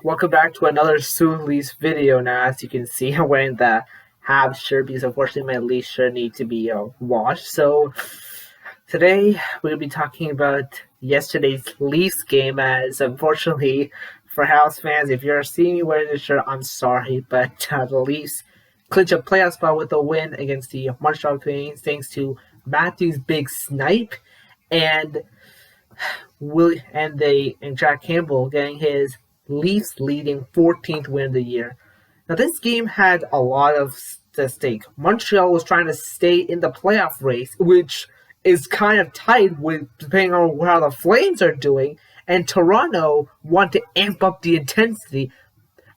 Welcome back to another Soon Leafs video. Now, as you can see, I'm wearing the Habs shirt because unfortunately my Leafs shirt need to be washed. So today we're going to be talking about yesterday's Leafs game. As unfortunately for Habs fans, if you're seeing me wearing this shirt, I'm sorry, but the Leafs clinch a playoff spot with a win against the Montreal Canadiens thanks to Matthews' big snipe and and Jack Campbell getting his Leafs leading 14th win of the year. Now this game had a lot of at stake. Montreal was trying to stay in the playoff race, which is kind of tight with depending on how the Flames are doing, and Toronto want to amp up the intensity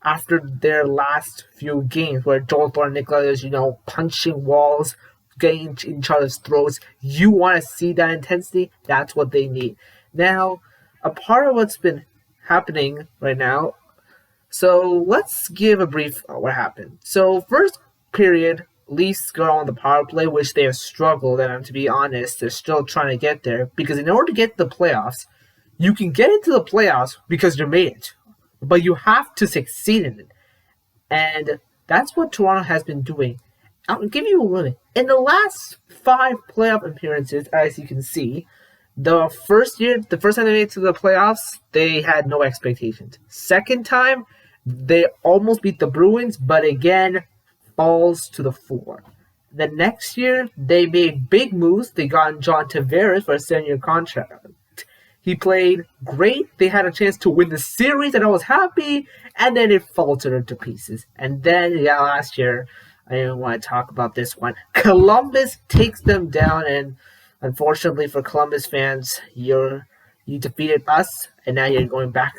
after their last few games where Joel Thornton is, punching walls, getting in each other's throats. You want to see that intensity? That's what they need. Now, a part of what's been happening right now, so let's give a brief what happened. So, first period, Leafs go on the power play, which they have struggled, and to be honest, they're still trying to get there, because in order to get to the playoffs, you can get into the playoffs because you made it, but you have to succeed in it. And that's what Toronto has been doing. I'll give you a limit. In the last 5 playoff appearances, as you can see, the first time they made it to the playoffs, they had no expectations. Second time, they almost beat the Bruins, but again, falls to the floor. The next year, they made big moves. They got John Tavares for a 7-year contract. He played great. They had a chance to win the series, and I was happy. And then it faltered into pieces. And then, last year, I didn't want to talk about this one. Columbus takes them down, and unfortunately for Columbus fans, you defeated us, and now you're going back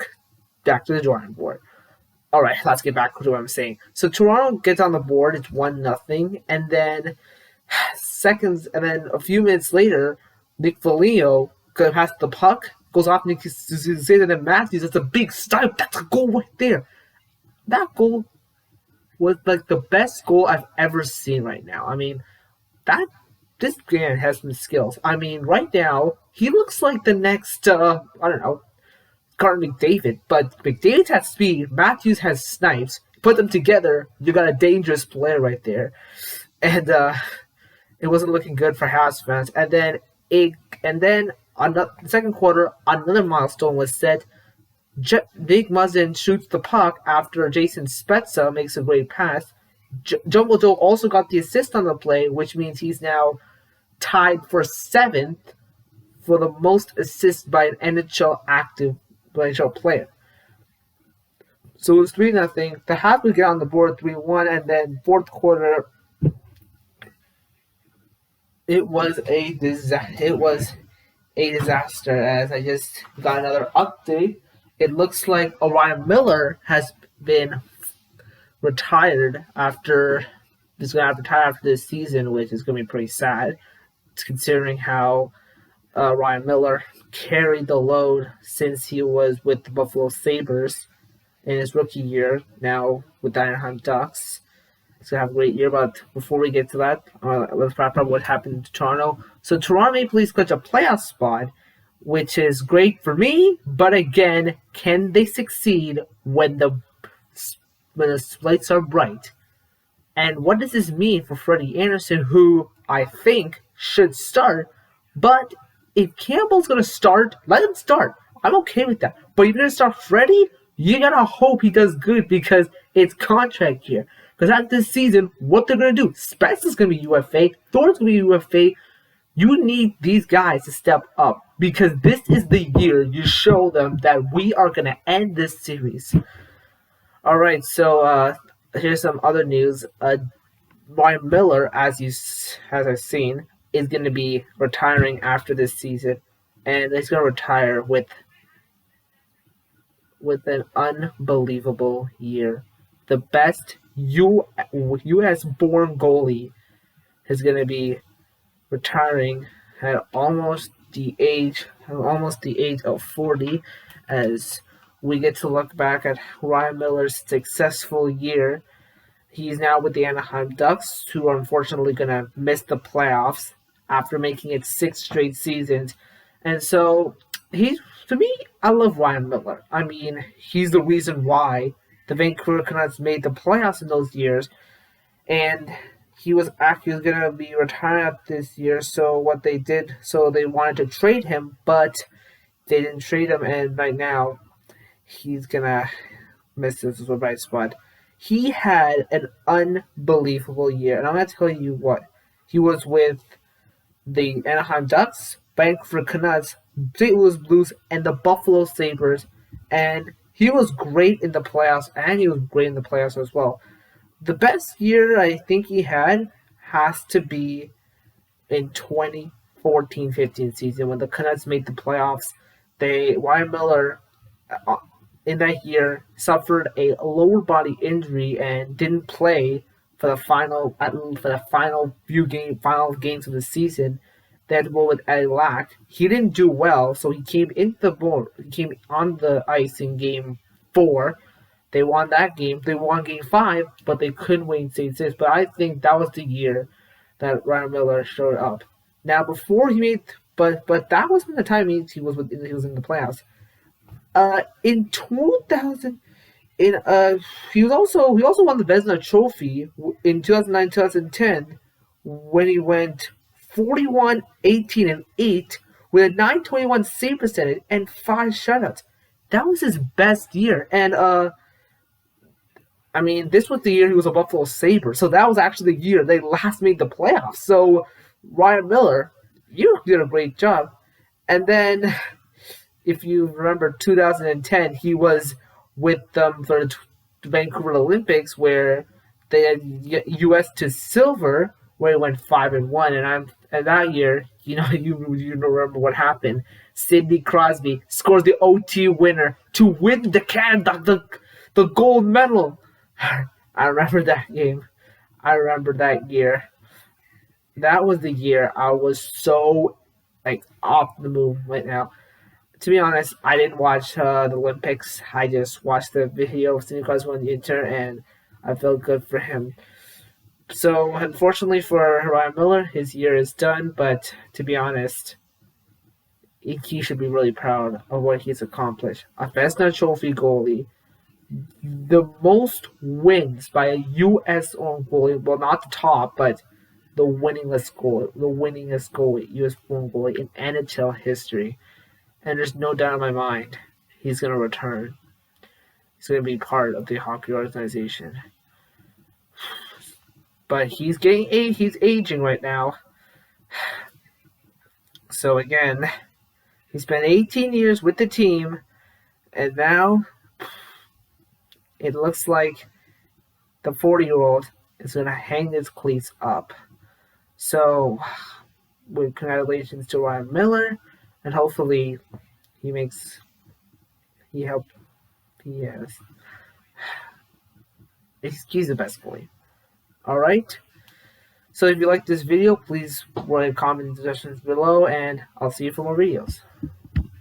to the drawing board. All right, let's get back to what I'm saying. So Toronto gets on the board. It's 1-0, and then a few minutes later, Nick Foligno has the puck, goes off Nick Zayden and Matthews. It's a big stop. That's a goal right there. That goal was like the best goal I've ever seen right now. I mean, this man has some skills. I mean, right now, he looks like the next, Carter McDavid. But McDavid has speed, Matthews has snipes. Put them together, you got a dangerous player right there. And it wasn't looking good for Habs fans. And then the second quarter, another milestone was set. Nick Muzzin shoots the puck after Jason Spezza makes a great pass. Jumbo Joe also got the assist on the play, which means he's now tied for 7th for the most assists by an NHL player. So it was 3-0. The Habs would get on the board 3-1, and then fourth quarter, it was a disaster. As I just got another update, it looks like Orion Miller has been retired after this season, which is going to be pretty sad, considering how Ryan Miller carried the load since he was with the Buffalo Sabres in his rookie year. Now with the Anaheim Ducks, he's going to have a great year. But before we get to that, let's wrap up what happened to Toronto. So Toronto Maple Leafs clinch a playoff spot, which is great for me. But again, can they succeed when the lights are bright? And what does this mean for Freddie Anderson, who I think should start? But if Campbell's going to start, let him start. I'm okay with that. But if you're going to start Freddie, you got to hope he does good because it's contract year. Because after this season, what they're going to do, Spencer's going to be UFA, Thorne's going to be UFA. You need these guys to step up because this is the year you show them that we are going to end this series. All right, so here's some other news. Ryan Miller, as I've seen, is going to be retiring after this season, and he's going to retire with an unbelievable year. The best U.S.-born goalie is going to be retiring at almost the age of 40, as we get to look back at Ryan Miller's successful year. He's now with the Anaheim Ducks, who are unfortunately going to miss the playoffs after making it 6 straight seasons. And so he's to me, I love Ryan Miller. I mean, he's the reason why the Vancouver Canucks made the playoffs in those years, and he was actually going to be retired this year. So what they did, so they wanted to trade him, but they didn't trade him, and right now he's gonna miss this bright spot. He had an unbelievable year, and I'm gonna tell you what. He was with the Anaheim Ducks, Vancouver Canucks, St. Louis Blues, and the Buffalo Sabres, and he was great in the playoffs, and he was great in the playoffs as well. The best year I think he had has to be in 2014-15 season when the Canucks made the playoffs. Ryan Miller in that year suffered a lower body injury and didn't play for the final games of the season. They had to go with Eddie Lack. He didn't do well, so he came on the ice in game 4. They won that game. They won game 5, but they couldn't win game 6. But I think that was the year that Ryan Miller showed up. Now before he made, but that wasn't the time he was in the playoffs. In 2000, he also won the Vezina Trophy in 2009-2010 when he went 41, 18, and 8 with a 921 save percentage and 5 shutouts. That was his best year, and I mean, this was the year he was a Buffalo Sabre, so that was actually the year they last made the playoffs. So, Ryan Miller, you did a great job. And then, if you remember 2010, he was with them for the Vancouver Olympics, where they had U.S. to silver, where he went 5-1. And that year, you remember what happened. Sidney Crosby scores the OT winner to win the gold medal. I remember that game. I remember that year. That was the year I was so off the moon right now. To be honest, I didn't watch the Olympics. I just watched the video of Sidney Crosby on the internet, and I felt good for him. So, unfortunately for Ryan Miller, his year is done. But to be honest, he should be really proud of what he's accomplished. A Vezina Trophy goalie, the most wins by a U.S. owned goalie. Well, not the top, but the winningest goalie, U.S. owned goalie in NHL history. And there's no doubt in my mind he's going to return. He's going to be part of the hockey organization. But he's aging right now. So again, he spent 18 years with the team, and now it looks like the 40-year-old is going to hang his cleats up. So, with congratulations to Ryan Miller, and hopefully he's the best goalie. Alright? So if you like this video, please write a comment in the suggestions below, and I'll see you for more videos.